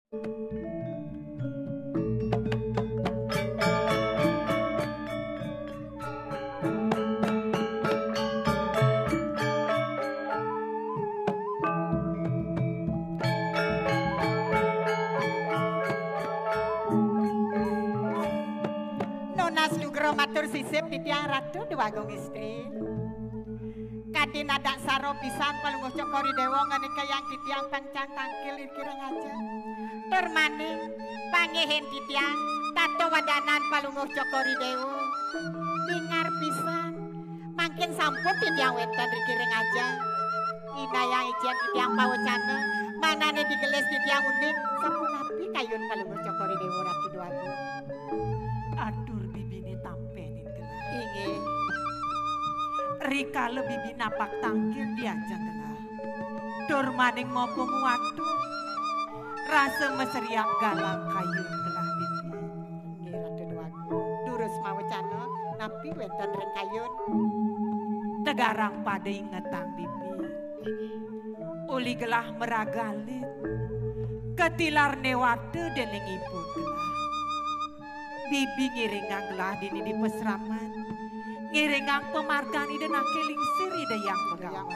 Matur sisip titiang ratu Dewagung istri. Kadin adak saro pisan palungguh cokori dewa ngene kayang titiang pangcang tangkil kirang aja. Tur maning pangehen titiang tato wadanan palungguh cokori dewa. Bingar pisan mangkin sampun titiang wetan rikiring aja. Inayang ijian titiang pawacana manane digeles titiang undin sampun api kayun palungguh cokori dewa ratu Dewagung. Adur bibini tampenin gelah. Inge. Rika lebih binapak tangkil diajak gelah. Dur maning ngopo nguatu. Rasa meseriak galang kayun gelah bibi. Inge ratu Dewagung. Durus mawacana napi wenten ring kayun. Tegarang pada ingetang bibi. Uli gelah meragalit. Ketilar newate dening ibu gelah. Bibi ngiringang gelah dini di pesraman. Ngiringang pemargani dan akelingsir ida yang pegawan.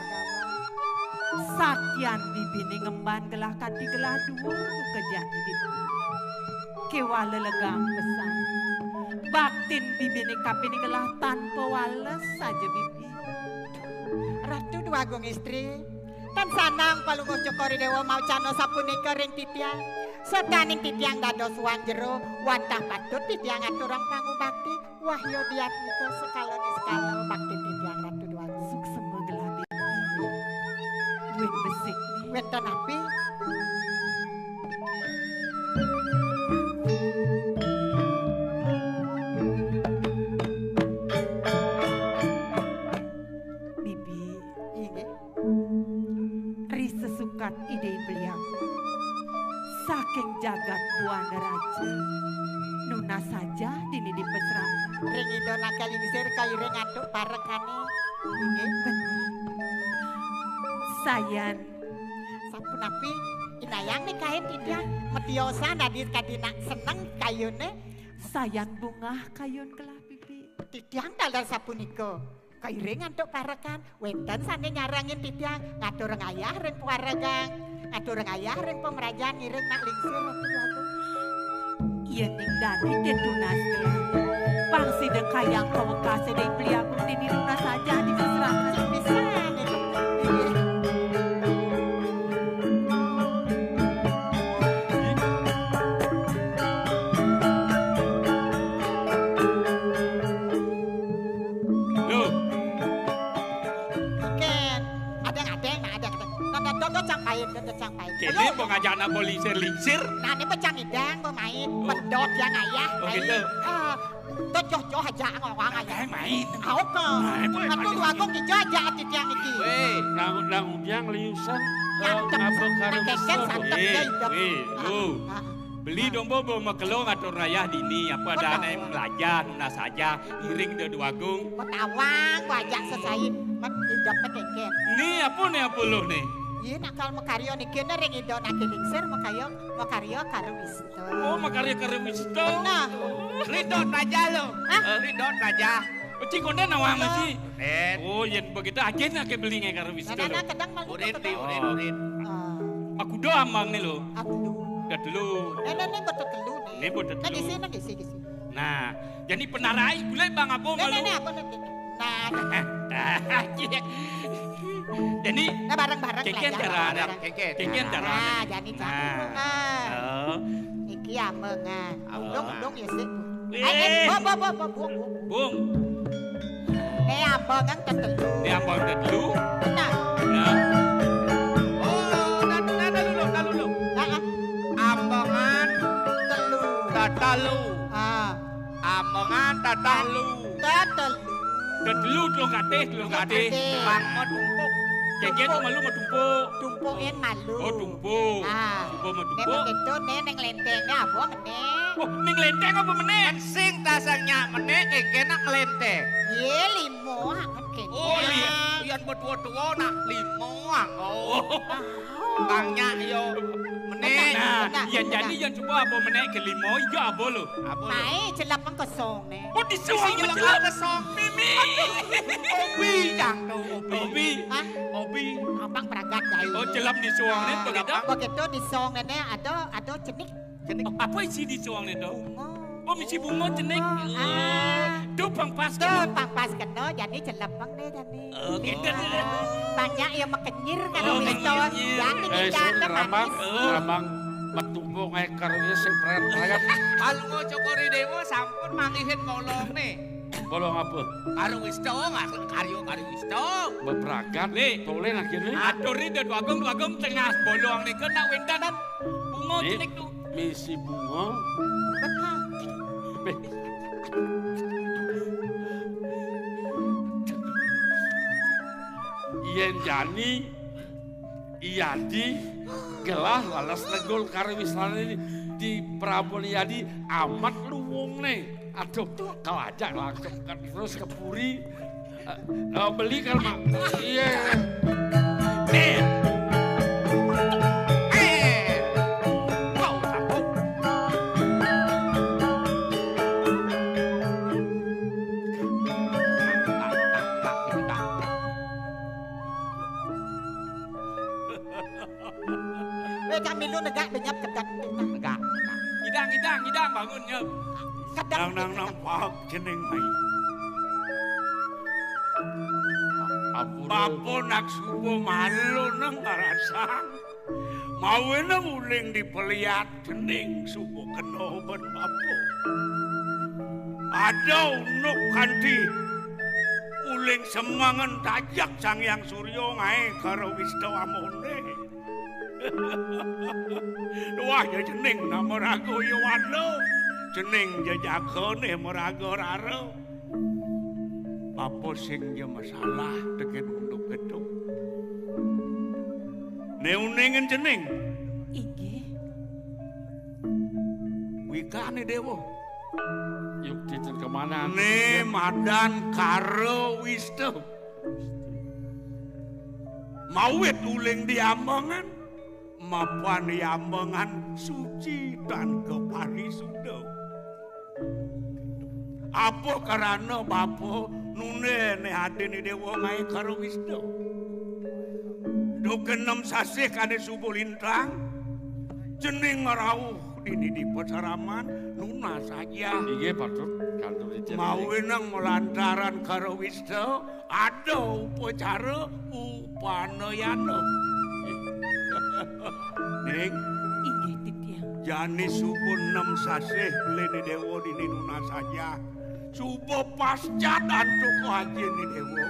Satyan bibi ni ngemban gelah kati gelah dua kejani bibi. Kewala legang pesan. Baktin bibi ni kapini gelah tanpa wales saja bibi. Ratu Dewagung istri. Kan sanang palungguh cokori dewa mau cano sapuni kering titiang. Sodaning titiang dados wan jero wantah patut titiang aturang pangu bakti. Wahyo diat niko sekalo bakti titiang Ratu Dewagung. Suksema gelah bibi. Duit besik nih. Wenten api. Bibi. Inge. Ri sesukat ide beliau. Saking jagat buana raja. Nuna saja dini di pesraman. Ring idon akelingsir kayu ring atuk parekane. Inge. Sayan. Sampun api. Inayang nih kain titiang. Mediosa nadis kadina seneng kayune. Sayan bunga kayun gelah bibi. Titiang dalar sapuniko. Kairing antuk parekan. Wenten sane nyarangin titiang. Ngatur ngayah ring puaregang. Ngatur ngayah ring pemerajaan ngiring nak lingsir Ratu Dewagung. Iya ning dadi dia tunas gelah. Pangsi deng kayang kawekase dei peliaku dini lunas saja di pesraman. Bisa nih. Kini pengajak nak lingsir. Nah ini pecang idang pemain pedot yang ayah. Oh gitu. Toh aja ngawang ayah. Kayak main. Aku kok. Ratu Dewagung kijo aja atit yang iki. Weh, nang yang liusan. Ngantem keken santem ya hidup. Beli dombo makelo ngatur rayah dini apa ada anak yang belajar nuna saja iring de Dewagung. Petawang wajak sesai hidup keken. Ini apa lu nih? Iya nakal makaryo nih kena ring idon akelingsir makaryo karo Wisto. Oh makaryo karo Wisto. Nah, Ridot raja lo. Ridot raja. Uci konde nawang sih. Oh yen begitu aja nak beli nge karo Wisto. Nah kadang malu. Urin. Aku doang mang nih lo. Aku dulu. Udah dulu. Ini botot telu nih. Ini botot telu. Nah di sini. Nah, jadi penarai boleh bang aku malu. Nah aku nanti. Nah. Jadi nah bareng-bareng keken cara keken cara. Nah, jadi iki amengan. Undung ya sih. Bung. Ambengan tetelu. Ambang tetelu. Nah. Oh, dulu. Ambengan Telu. tatalu. Ambengan tatalu. Tetelu telung katih. Bangun tumpuk. Keken malu mau tumpuk. Tumpukin malu. Oh tumpuk. Tumpuk mau tumpuk. Nek begitu neng lentengnya apa meneh? Oh, ning lenteng apa meneh? Sing tasangnya meneh keken nak lenteng. Ye limo anget kene. Oh iya, yang berdua-dua nak limo. Oh. Bangnya yo meneh Nah, yang jadi yang coba apa menaik ke limo, iya apa lo? Mai celap ang kosong ne. Oh disuang Jelek kesong Mimi. Obi jang tuh Obi. Hah? Obi. Abang peragat dai. Oh celap disuang ni begitu. Begitu di song ne ada cenik Jenik. Oh, apa isi disuang ni tu? bunga. Oh misi bunga jenik. Tu pang pas Tuh pas kena jadi celap bang deh jadi. Oh, gitu. Banyak yang makenyir kan Oh, wis to. makenyir. Jadi kita Ramang, manis. ramang metumbuk ngekar ya sing prayat-prayat. Alungo cokori dewa sampun mangihin bolong nih. Bolong apa? Karo wisto nggak karyo wisto. Bebragat, Le. tole lagi ni. Atur ni dah dua gong tengah bolong ni kena wendan bunga Ni, jenik tu. misi bunga. Betul. Beh, yen jani iyadi gelah lalas negol karo wisana ini di Prabu Yadi amat luwung nih. Aduh, kau ajak langsung kan terus ke Puri beli kan mak. Iya. Kau sambung. Kami lu negak benyap kedak Enggak. Idang bangun nyep. kedak. Nang pahak jeneng mai. Ampun. Bapo nak subuh malu nang ngarasang. Mawe nang uling dipeliat kening subuh kenoban bapo. Ada unuk kanti. Uling semangan tajak sang yang suryo ngae karo wisto amone. Wah ya jeneng nama rago ya wano. Jeneng jajakone merago raro. Apa sing ya masalah deket untuk gedung. Neunengen jeneng. Inggih. Wikane dewa. Yuk dijen kemana? Ne madan karo wisto. Mawit uling diambangan. Mapan diambangan suci dan keparisudo. Apa karena bapo nune ne hadene dewa ngai karo wisto. Do kenem sasih kane subuh lintang. Jeneng rawuh dini di pasaraman nuna saja. Iya patut kantor dijen. Mawe nang melantaran karo wisto ada upacara upanayana. Ning Inggih titiang. jani subuh 6 sasih lene dewa dini nuna saja. Subuh pasca dantu haji ni dewa.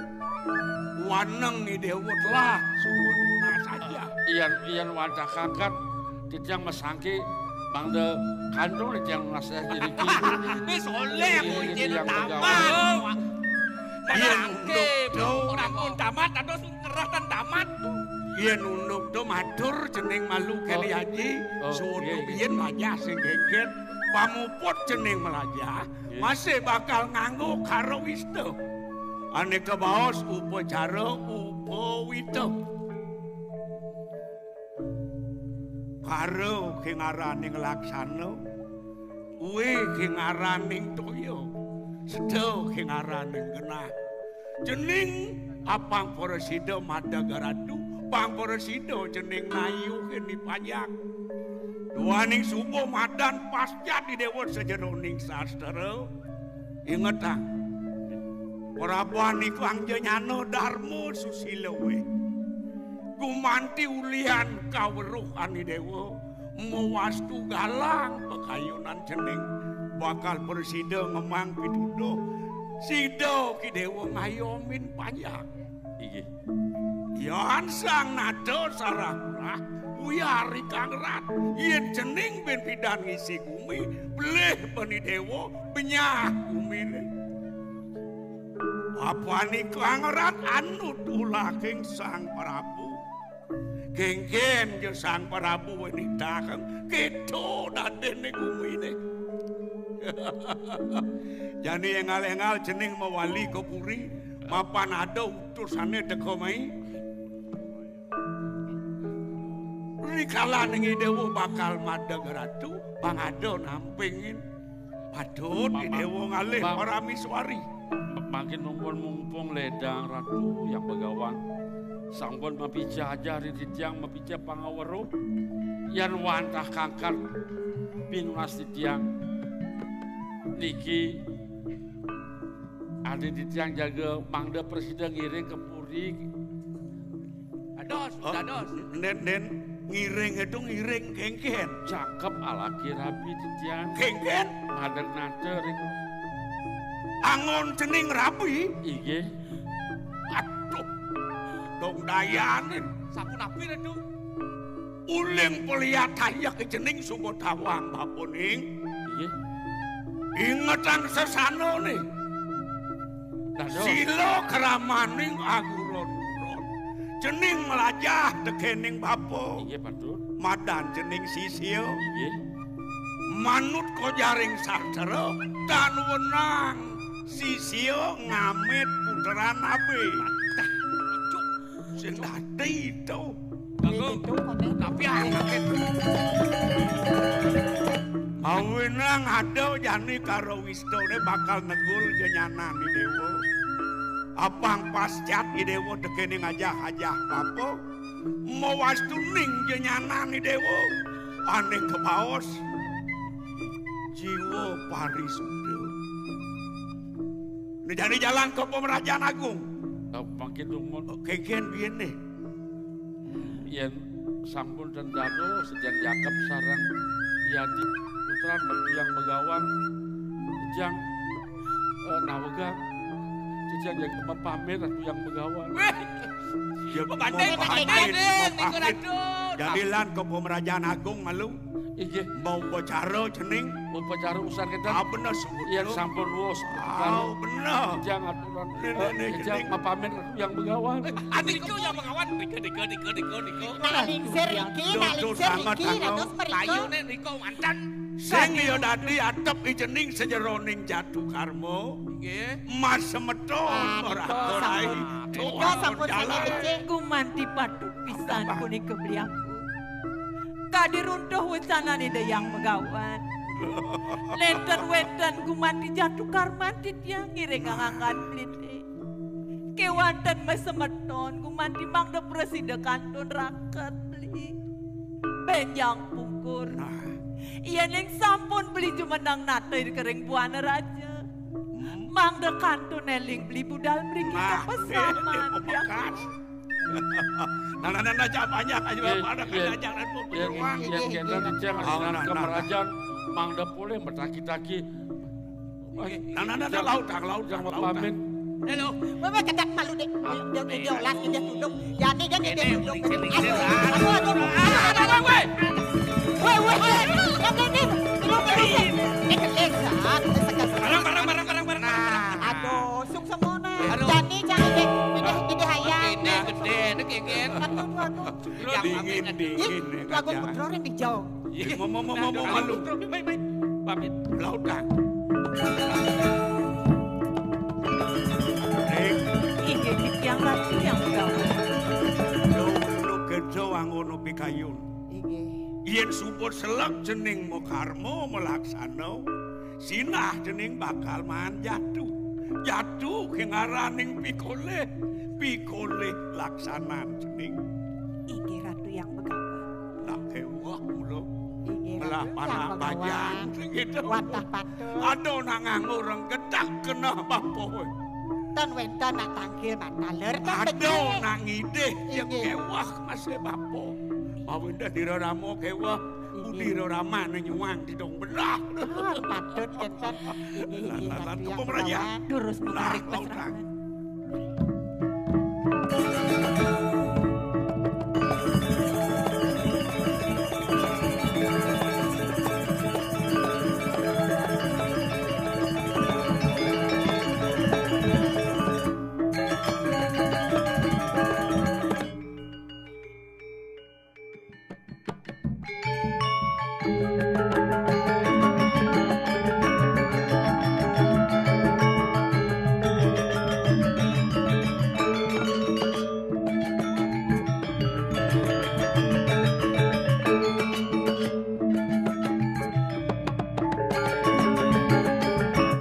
Waneng ni dewa telah subuh nuna saja. Iyan wajah kakak titiang mesangki bangde kantor titiang ngasih diriki. Ini soleh aku Iya, izin yang tamat. Iya Oke, nunduk orang pun tamat atau ngerah dan tamat. Iya nunduk do matur jeneng malu kali haji. Oh, Suatu iya, iya. biyen wajah sing geger. Pamuput jeneng melajah. Iya. Masih bakal nganggo karo wisto. Aneka baos upacara upawito. Karo ki ngaraning laksana. Uwe ki ngaraning toya. Sedo ki ngaraning genah. Jeneng apang Porosido Madagaradu. Pang Porosido jeneng Nayu kini pajak. Duaning subuh madan pasca di dewa sejeroning sastra. Ingat ah. Prabuan iku angja nyano darmo susilewe. Gumanti ulian kaweruhan di dewa. Mewastu galang pekayunan jeneng. Bakal Porosido ngemang pitudo. Sido ki dewa ngayomin pajak. Iya. Yan sang nado sarahurah uyari kang rat yen jeneng ben pidan ngisi kumi bleh bani dewa benyah kumine apani kang rat anut ulah king sang Prabu genggen je sang Prabu wanita kang keto dadene kumine jane engal-engal jeneng mawali Kopuri mapan ada utusane teko mai Rikala ning Dewa bakal madeg ratu pangado nampingin. Padut Dewa ngalih ora misuari. Makin mumpung ledang ratu yang begawan. Sampun mapija aja titiang mapija pangawero. Yan wantah kangkar pinunas titiang. Niki ada titiang jaga mangda presiden ngiring ke Puri. Ados, ados. Nen ngiring itu ngiring kengken. Cakep ala kirabi titiang. Kengken Ngadeg-nadeg itu. Angon cening rapi. Iya. Aduh. Dong dayanin. Sapu napi itu. Uling pelihatan ya ke cening sumut tawang bapuning. Iya. Ingetan sesano nih. Dados. Silo keramaning agulon-ulon. Cening melajah tekening bapo. Iya Padut. Madan cening sisio. Iya. Manut ko jaring sartero. Dan wenang sisio ngamit puteran abe. Sendati itu. Bagus. Tapi angkat. Awenang ada jani karo Wisdone bakal negul jenyanan di Dewa. Apang pascat di Dewa dekening ajah-ajah papo. Mawas tuning jenyanan di Dewa. Aneh kebaos. Jiwa parisuda. Ini jadi jalan ke Pemerajaan Agung. Makin dumun. Keken biyen nih. Yen sampun dan dado sejak jakep sarang yadi putra yang begawan jang nawegang jang jaga pamer ratu yang begawan. Ya Banding, niku Radut. Jadilan ke Pemerajaan Agung malu. Iya Mau bocaro cening. upacara urusan kita Bener sungguh. yen sampun wos Bener. jang aturan Nenek, jang pamer ratu yang begawan. Adikku yang mengawan. Diko. Nalingsir iki, nalingsir iki, dados Kayu mriko. nih Diko mantan. Sing ya dadi atep ijening sejeroning jatuh karmo. Nggih. Mas semeton ora rai. Niko sampun sange becik. Gumanti Padut pisan kuni kebliaku. Kadiruntuh wecanane dayang megawan. Lenten-wenten gumanti jatuh karmanti tiang ngiring ngangkat plite. Kewanten mesemeton gumanti mangda presiden kantun raket beli. Benjang pungkur. Iya neng sampun beli jumenang nate di kering buana raja. Mangda kantun eling beli budal mriki kepesaman. Nana japanya aja pada kerajaan itu Yen pejuang. kita diceng asinan ke kerajaan mangda pule bertaki-taki. Nana laut Jangan pamit. Halo. Mama kedak malu dek. Dia ulas dia tunduk. Yani dia tunduk. Lingsir. Aduh. Woi. Yang ini. Ini kelesa. Barang. Aduh, suk semona. Aduh. Yani jangan dek. Ini hayang. Gede, kengken. Dingin. Lagu putrorin di jauh. Mau malu. Baik. Pamit. Laut dah. Iya tiang ratu yang megawan. Lu kerja wangono pikayun. Yen support selek jening mokarmo melaksano. Sinah jening bakal manjatuh. Jatuh kengaraning pikole. Pikole laksanan jening. Iki ratu yang begawan. Nak kewah mulo. Iki Melah ratu panah yang bajan. begawan. Gitu. Wantah patut. Aduh nak ngangureng gedak kena bapoy. Tan wenten nak tangkil mataler tan Aduh becik. nak ngideh yang Iya. kewah masih bapo. Awinda diroramo kewah. Udirorama nyuang di dong belah. Patut enten. Iki ratu yang Pemerajaan. begawan. Durus menarik Lah, peserangan.